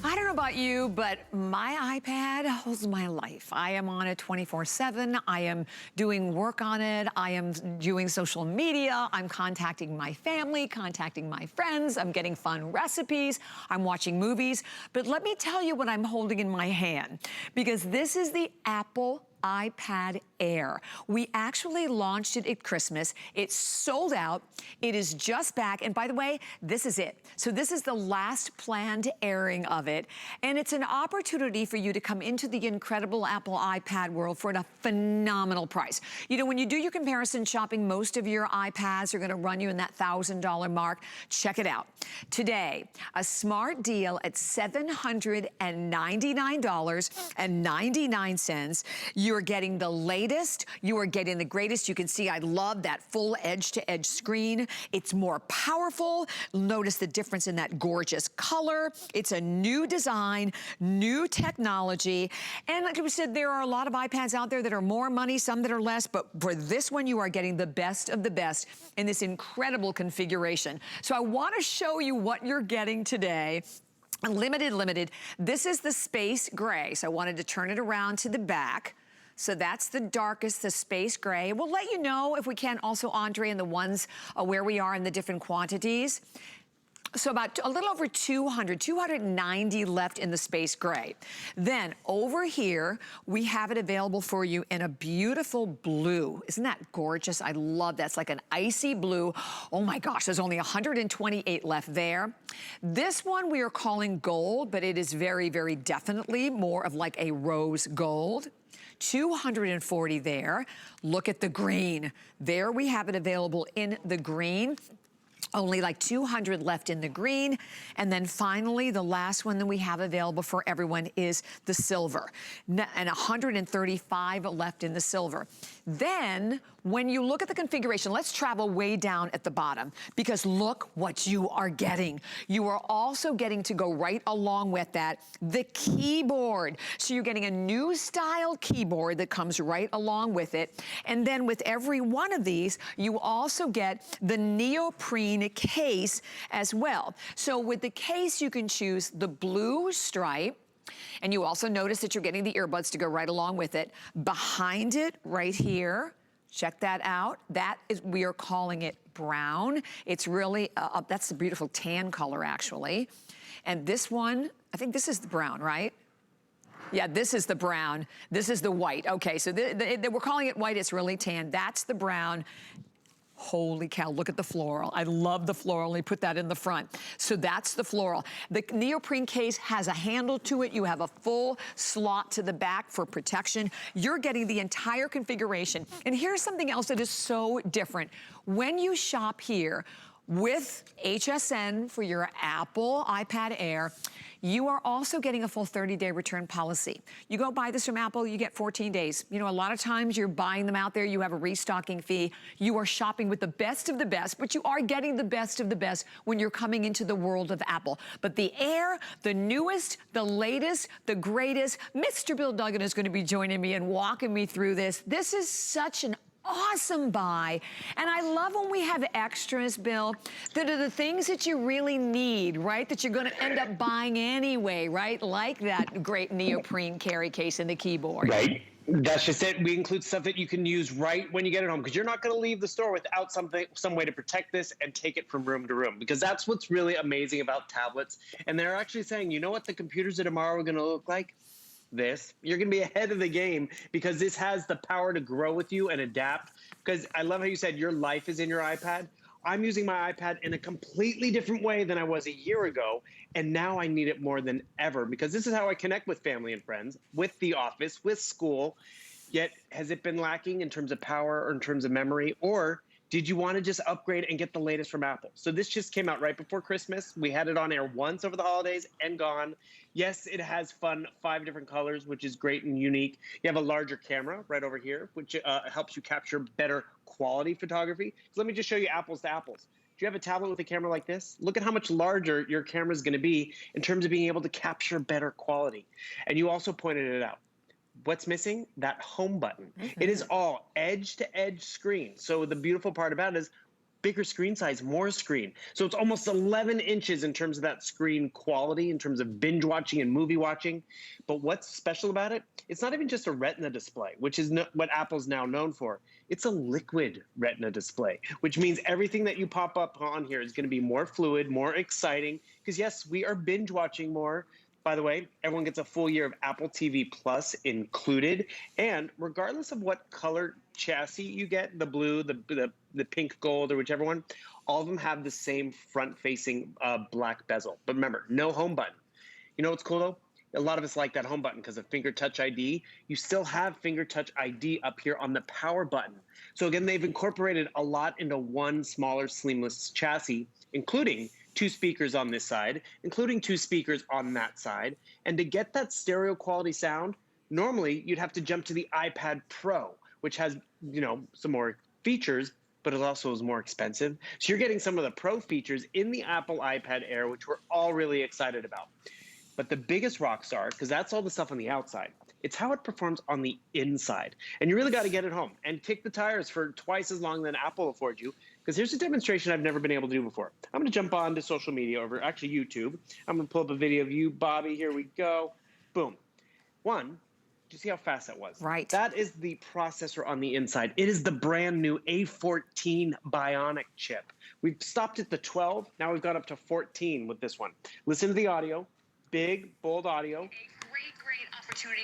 I don't know about you, but my iPad holds my life. I am on it 24/7. I am doing work on it. I am doing social media. I'm contacting my family, contacting my friends. I'm getting fun recipes. I'm watching movies. But let me tell you what I'm holding in my hand, because this is the Apple iPad Air. We actually launched it at Christmas. It's sold out. It is just back. And by the way, this is it. So this is the last planned airing of it. And it's an opportunity for you to come into the incredible Apple iPad world for a phenomenal price. You know, when you do your comparison shopping, most of your iPads are gonna run you in that $1,000 mark. Check it out. Today, a smart deal at $799.99. You are getting the latest, you are getting the greatest. You can see I love that full edge-to-edge screen. It's more powerful. Notice the difference in that gorgeous color. It's a new design, new technology. And like I said, there are a lot of iPads out there that are more money, some that are less, but for this one, you are getting the best of the best in this incredible configuration. So I wanna show you what you're getting today. Limited. This is the space gray. So I wanted to turn it around to the back. So that's the darkest, the space gray. We'll let you know if we can also, Andre, and the ones where we are in the different quantities. So about a little over 290 left in the space gray. Then over here, we have it available for you in a beautiful blue. Isn't that gorgeous? I love that. It's like an icy blue. Oh my gosh, there's only 128 left there. This one we are calling gold, but it is very, very definitely more of like a rose gold. 240 there. Look at the green. There we have it available in the green. Only like 200 left in the green. And then finally, the last one that we have available for everyone is the silver. And 135 left in the silver. Then, when you look at the configuration, let's travel way down at the bottom, because look what you are getting. You are also getting to go right along with that, the keyboard. So you're getting a new style keyboard that comes right along with it. And then with every one of these, you also get the neoprene case as well. So with the case, you can choose the blue stripe. And you also notice that you're getting the earbuds to go right along with it. Behind it, right here, check that out. That is, we are calling it brown. It's really, that's the beautiful tan color, actually. And this one, I think this is the brown, right? Yeah, this is the brown. This is the white. Okay, so we're calling it white. It's really tan. That's the brown. Holy cow, look at the floral. I love the floral. Let me put that in the front. So that's the floral. The neoprene case has a handle to it. You have a full slot to the back for protection. You're getting the entire configuration. And here's something else that is so different. When you shop here with HSN for your Apple iPad Air, you are also getting a full 30-day return policy. You go buy this from Apple, you get 14 days. You know, a lot of times you're buying them out there, you have a restocking fee. You are shopping with the best of the best, but you are getting the best of the best when you're coming into the world of Apple. But the Air, the newest, the latest, the greatest, Mr. Bill Duggan is gonna be joining me and walking me through this. This is such an awesome buy. And I love when we have extras, Bill, that are the things that you really need, right? That you're gonna end up buying anyway, right? Like that great neoprene carry case in the keyboard. Right. That's just it. We include stuff that you can use right when you get it home, because you're not going to leave the store without some way to protect this and take it from room to room, because that's what's really amazing about tablets. And they're actually saying, you know what the computers of tomorrow are going to look like? This. You're going to be ahead of the game, because this has the power to grow with you and adapt. Because I love how you said your life is in your iPad. I'm using my iPad in a completely different way than I was a year ago, and now I need it more than ever, because this is how I connect with family and friends, with the office, with school. Yet, has it been lacking in terms of power or in terms of memory, or did you want to just upgrade and get the latest from Apple? So this just came out right before Christmas. We had it on air once over the holidays and gone. Yes, it has fun 5 different colors, which is great and unique. You have a larger camera right over here, which helps you capture better quality photography. So let me just show you apples to apples. Do you have a tablet with a camera like this? Look at how much larger your camera is going to be in terms of being able to capture better quality. And you also pointed it out. What's missing? That home button. It is all edge-to-edge screen. So the beautiful part about it is bigger screen size, more screen. So it's almost 11 inches in terms of that screen quality, in terms of binge watching and movie watching. But what's special about it? It's not even just a Retina display, which is what Apple's now known for. It's a liquid Retina display, which means everything that you pop up on here is going to be more fluid, more exciting. Because yes, we are binge watching more. By the way, everyone gets a full year of Apple TV Plus included. And regardless of what color chassis you get, the blue, the pink gold, or whichever one, all of them have the same front-facing black bezel. But remember, no home button. You know what's cool, though? A lot of us like that home button because of Finger Touch ID. You still have Finger Touch ID up here on the power button. So again, they've incorporated a lot into one smaller, seamless chassis, including 2 speakers on this side, including 2 speakers on that side. And to get that stereo quality sound, normally you'd have to jump to the iPad Pro, which has, you know, some more features, but it also is more expensive. So you're getting some of the Pro features in the Apple iPad Air, which we're all really excited about. But the biggest rock star, because that's all the stuff on the outside, it's how it performs on the inside. And you really got to get it home and kick the tires for twice as long than Apple affords you. Because here's a demonstration I've never been able to do before. I'm going to jump on to social media over, actually YouTube. I'm going to pull up a video of you, Bobby. Here we go. Boom. One, do you see how fast that was? Right. That is the processor on the inside. It is the brand new A14 Bionic chip. We've stopped at the 12. Now we've got up to 14 with this one. Listen to the audio. Big, bold audio.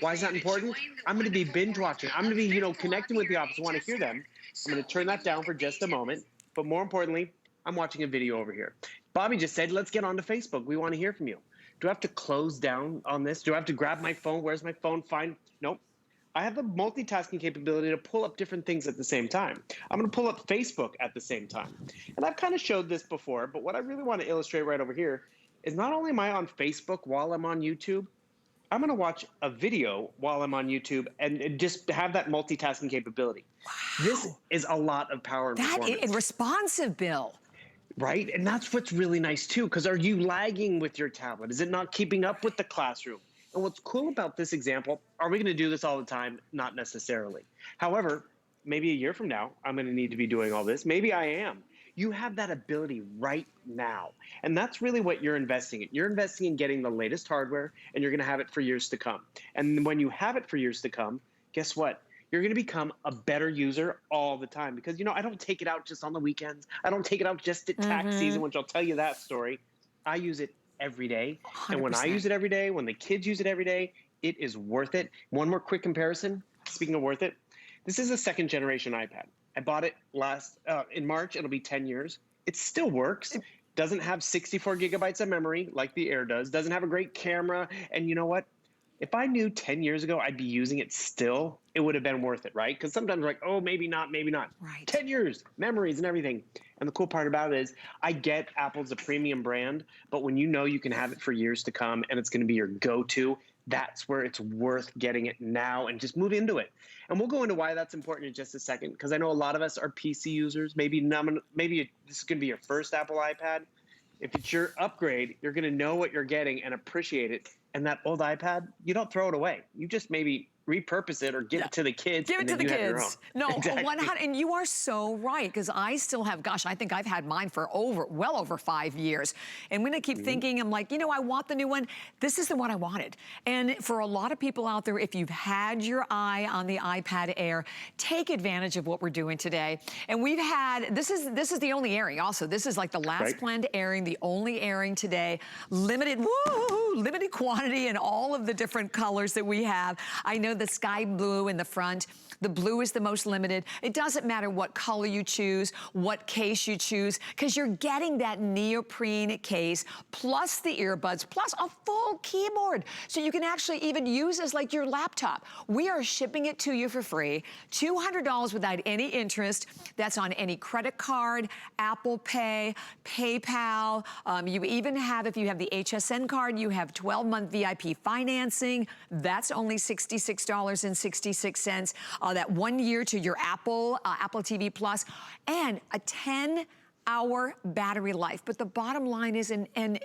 Why is that important? I'm going to be binge watching. I'm going to be, you know, connecting with the office. I want to hear them. I'm going to turn that down for just a moment. But more importantly, I'm watching a video over here. Bobby just said, let's get onto Facebook. We want to hear from you. Do I have to close down on this? Do I have to grab my phone? Where's my phone? Fine. Nope. I have the multitasking capability to pull up different things at the same time. I'm going to pull up Facebook at the same time. And I've kind of showed this before, but what I really want to illustrate right over here is not only am I on Facebook while I'm on YouTube, I'm going to watch a video while I'm on YouTube and just have that multitasking capability. Wow. This is a lot of power and performance. That is responsive, Bill. Right? And that's what's really nice, too, because are you lagging with your tablet? Is it not keeping up with the classroom? And what's cool about this example, are we going to do this all the time? Not necessarily. However, maybe a year from now, I'm going to need to be doing all this. Maybe I am. You have that ability right now. And that's really what you're investing in. You're investing in getting the latest hardware, and you're going to have it for years to come. And when you have it for years to come, guess what? You're going to become a better user all the time. Because, you know, I don't take it out just on the weekends. I don't take it out just at tax season, which I'll tell you that story. I use it every day. 100%. And when I use it every day, when the kids use it every day, it is worth it. One more quick comparison. Speaking of worth it, this is a 2nd generation iPad. I bought it in March. It'll be 10 years. It still works. Doesn't have 64 gigabytes of memory like the Air does. Doesn't have a great camera. And you know what? If I knew 10 years ago I'd be using it still, it would have been worth it, right? Because sometimes we're like, oh, maybe not, maybe not. Right. 10 years, memories and everything. And the cool part about it is I get Apple's a premium brand, but when you know you can have it for years to come and it's going to be your go-to, that's where it's worth getting it now and just move into it. And we'll go into why that's important in just a second, because I know a lot of us are PC users. Maybe this is going to be your first Apple iPad. If it's your upgrade, you're going to know what you're getting and appreciate it. And that old iPad, you don't throw it away. You just maybe repurpose it or give it to the kids. Give it to the kids. No, exactly. 100, and you are so right, because I still have, gosh, I think I've had mine for well over 5 years. And when I keep thinking, I'm like, you know, I want the new one. This is the one I wanted. And for a lot of people out there, if you've had your eye on the iPad Air, take advantage of what we're doing today. And we've had, this is the only airing also. This is like the last planned airing, the only airing today. Limited quantity in all of the different colors that we have. I know the sky blue in the front. The blue is the most limited. It doesn't matter what color you choose, what case you choose, because you're getting that neoprene case, plus the earbuds, plus a full keyboard. So you can actually even use as like your laptop. We are shipping it to you for free, $200 without any interest. That's on any credit card, Apple Pay, PayPal. You even have, if you have the HSN card, you have 12-month VIP financing. That's only $66.66. That 1 year to your Apple TV Plus, and a 10 hour battery life. But the bottom line is, and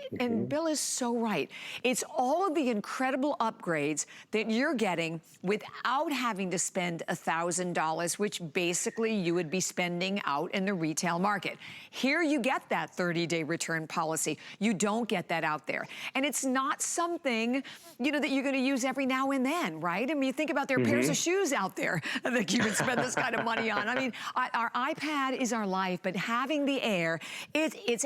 Bill is so right, it's all of the incredible upgrades that you're getting without having to spend $1,000, which basically you would be spending out in the retail market. Here you get that 30-day return policy. You don't get that out there. And it's not something, you know, that you're gonna use every now and then, right? I mean, you think about there are pairs of shoes out there that you would spend this kind of money on. I mean, our iPad is our life, but having the Air, it's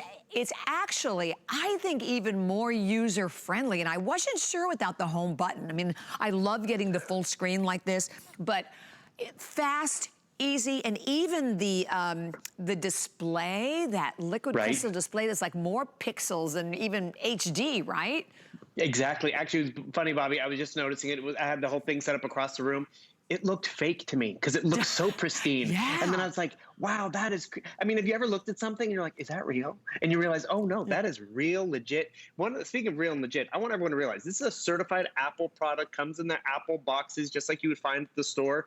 actually, I think, even more user-friendly. And I wasn't sure without the home button. I mean, I love getting the full screen like this, but fast, easy, and even the display, that liquid crystal display that's like more pixels and even HD, right? Exactly. Actually, it was funny, Bobby. I was just noticing it. I had the whole thing set up across the room. It looked fake to me because it looked so pristine. And then I was like, wow, that is, I mean, have you ever looked at something and you're like, is that real? And you realize, oh no, that is real, legit. Speaking of real and legit, I want everyone to realize this is a certified Apple product, comes in the Apple boxes, just like you would find at the store.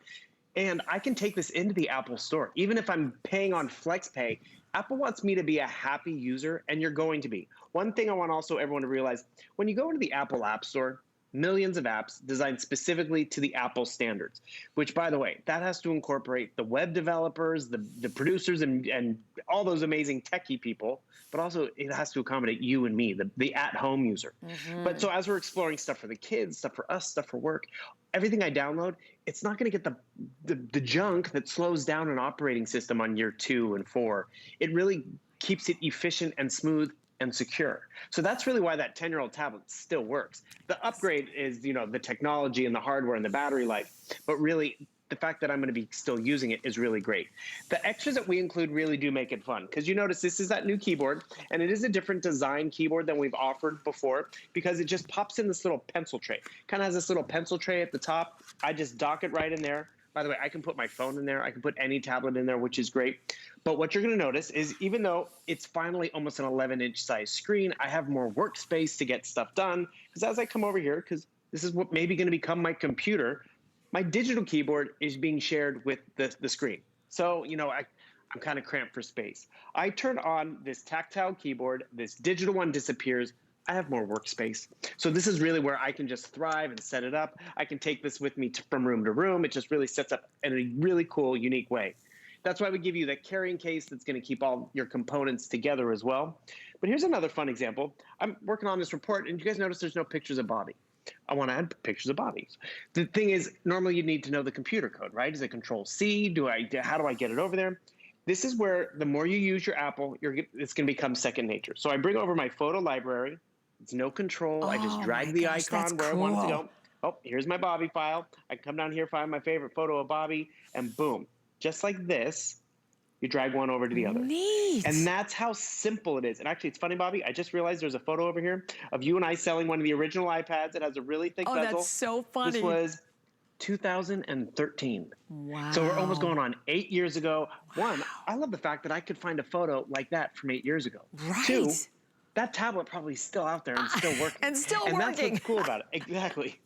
And I can take this into the Apple store. Even if I'm paying on FlexPay, Apple wants me to be a happy user, and you're going to be. One thing I want also everyone to realize, when you go into the Apple App Store, millions of apps designed specifically to the Apple standards, which, by the way, that has to incorporate the web developers, the producers, and all those amazing techie people, but also it has to accommodate you and me, the at-home user. But so as we're exploring stuff for the kids, stuff for us, stuff for work, everything I download, it's not going to get the junk that slows down an operating system on year 2 and 4. It really keeps it efficient and smooth and secure. So that's really why that 10-year-old tablet still works. The upgrade is, you know, the technology and the hardware and the battery life, but really the fact that I'm going to be still using it is really great. The extras that we include really do make it fun, because you notice this is that new keyboard, and it is a different design keyboard than we've offered before, because it just pops in this little pencil tray. Kind of has this little pencil tray at the top. I just dock it right in there. By the way, I can put my phone in there. I can put any tablet in there, which is great. But what you're going to notice is, even though it's finally almost an 11-inch size screen, I have more workspace to get stuff done. Because as I come over here, because this is what maybe going to become my computer, my digital keyboard is being shared with the screen. So, you know, I'm kind of cramped for space. I turn on this tactile keyboard. This digital one disappears. I have more workspace. So this is really where I can just thrive and set it up. I can take this with me from room to room. It just really sets up in a really cool, unique way. That's why we give you that carrying case that's going to keep all your components together as well. But here's another fun example. I'm working on this report, and you guys notice there's no pictures of Bobby. I want to add pictures of Bobby. The thing is, normally you need to know the computer code, right? Is it Control-C? How do I get it over there? This is where the more you use your Apple, it's going to become second nature. So I bring over my photo library. It's no control. I just drag the icon where I want it to go. Oh, here's my Bobby file. I can come down here, find my favorite photo of Bobby, and boom. Just like this, you drag one over to the other. Neat. And that's how simple it is. And actually, it's funny, Bobby, I just realized there's a photo over here of you and I selling one of the original iPads. It has a really thick bezel. Oh, that's so funny. This was 2013. Wow. So we're almost going on 8 years ago. One, I love the fact that I could find a photo like that from 8 years ago. Right. Two, that tablet probably is still out there and still working. And still working. And that's what's cool about it. Exactly.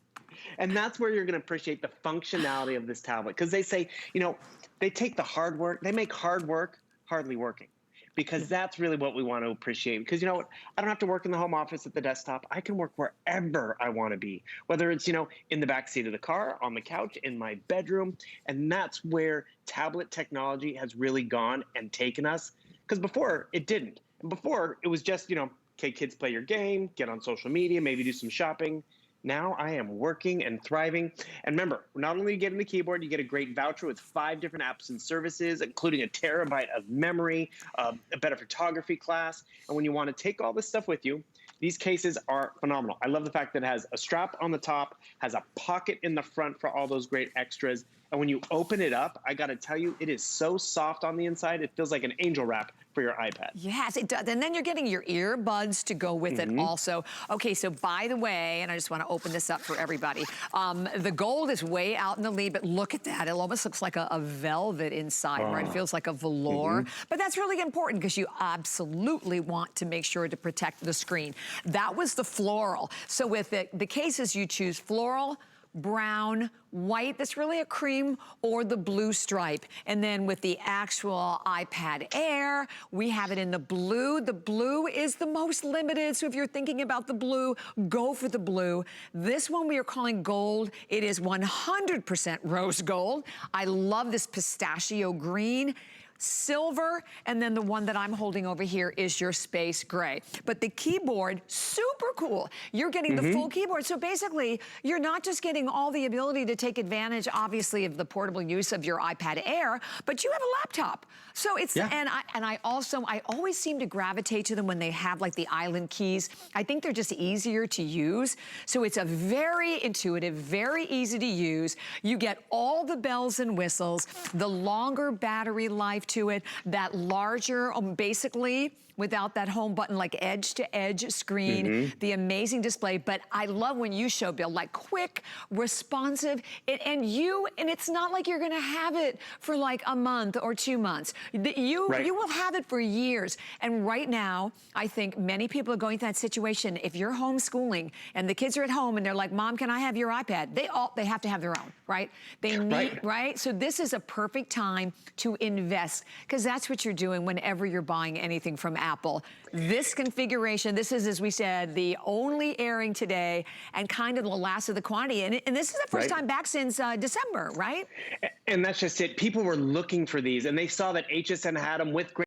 And that's where you're going to appreciate the functionality of this tablet. Because they say, you know, they take the hard work, they make hard work hardly working. Because that's really what we want to appreciate. Because, you know what, I don't have to work in the home office at the desktop. I can work wherever I want to be. Whether it's, you know, in the back seat of the car, on the couch, in my bedroom. And that's where tablet technology has really gone and taken us. Because before, it didn't. And before, it was just, you know, okay, kids, play your game, get on social media, maybe do some shopping. Now I am working and thriving. And remember, not only getting the keyboard, you get a great voucher with 5 different apps and services, including a terabyte of memory, a better photography class. And when you want to take all this stuff with you, these cases are phenomenal. I love the fact that it has a strap on the top, has a pocket in the front for all those great extras. And when you open it up, I got to tell you, it is so soft on the inside. It feels like an angel wrap for your iPad. Yes, it does. And then you're getting your earbuds to go with it also. Okay, so by the way, and I just want to open this up for everybody, the gold is way out in the lead, but look at that. It almost looks like a velvet inside, right? It feels like a velour. But that's really important because you absolutely want to make sure to protect the screen. That was the floral. So with the cases, you choose floral, brown, white, that's really a cream, or the blue stripe. And then with the actual iPad Air, we have it in the blue. The blue is the most limited, so if you're thinking about the blue, go for the blue. This one we are calling gold. It is 100% rose gold. I love this pistachio green, silver, and then the one that I'm holding over here is your space gray. But the keyboard, super cool. You're getting the full keyboard. So basically, you're not just getting all the ability to take advantage, obviously, of the portable use of your iPad Air, but you have a laptop. So it's, and I always seem to gravitate to them when they have like the island keys. I think they're just easier to use. So it's a very intuitive, very easy to use. You get all the bells and whistles, the longer battery life to it, that larger, basically, without that home button, like edge-to-edge screen, the amazing display. But I love when you show, Bill, like quick, responsive, and it's not like you're gonna have it for like a month or 2 months. You will have it for years. And right now, I think many people are going through that situation. If you're homeschooling and the kids are at home and they're like, Mom, can I have your iPad? They have to have their own, right? They need, right? So this is a perfect time to invest, because that's what you're doing whenever you're buying anything from Apple. This configuration, this is, as we said, the only airing today and kind of the last of the quantity. And this is the first time back since December, right? And that's just it. People were looking for these, and they saw that HSN had them with great